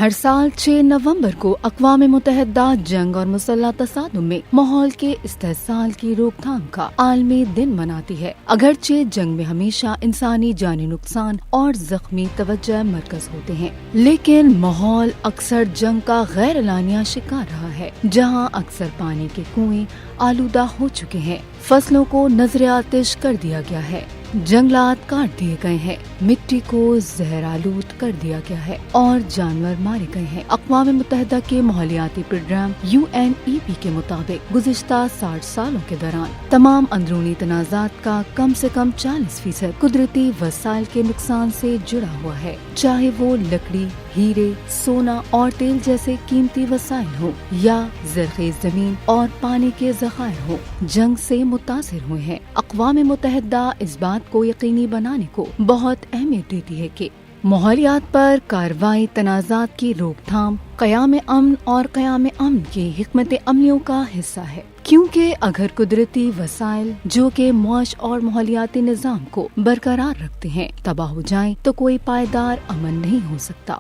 ہر سال 6 نومبر کو اقوام متحدہ جنگ اور مسلح تصادم میں ماحول کے استحصال کی روک تھام کا عالمی دن مناتی ہے۔ اگرچہ جنگ میں ہمیشہ انسانی جانی نقصان اور زخمی توجہ مرکز ہوتے ہیں، لیکن ماحول اکثر جنگ کا غیر اعلانیہ شکار رہا ہے، جہاں اکثر پانی کے کنویں آلودہ ہو چکے ہیں، فصلوں کو نذر آتش کر دیا گیا ہے، جنگلات کاٹ دیے گئے ہیں، مٹی کو زہر آلود کر دیا گیا ہے اور جانور مارے گئے ہیں۔ اقوام متحدہ کے ماحولیاتی پروگرام UNEP کے مطابق گزشتہ 60 سالوں کے دوران تمام اندرونی تنازعات کا کم سے کم 40% قدرتی وسائل کے نقصان سے جڑا ہوا ہے، چاہے وہ لکڑی، ہیرے، سونا اور تیل جیسے قیمتی وسائل ہوں یا زرخیز زمین اور پانی کے ذخائر ہوں، جنگ سے متاثر ہوئے ہیں۔ اقوام متحدہ اس بات کو یقینی بنانے کو بہت اہمیت دیتی ہے کہ ماحولیات پر کارروائی تنازعات کی روک تھام قیام امن اور قیام امن کی حکمت عملیوں کا حصہ ہے، کیونکہ اگر قدرتی وسائل جو کہ معاش اور ماحولیاتی نظام کو برقرار رکھتے ہیں تباہ ہو جائیں تو کوئی پائیدار امن نہیں ہو سکتا۔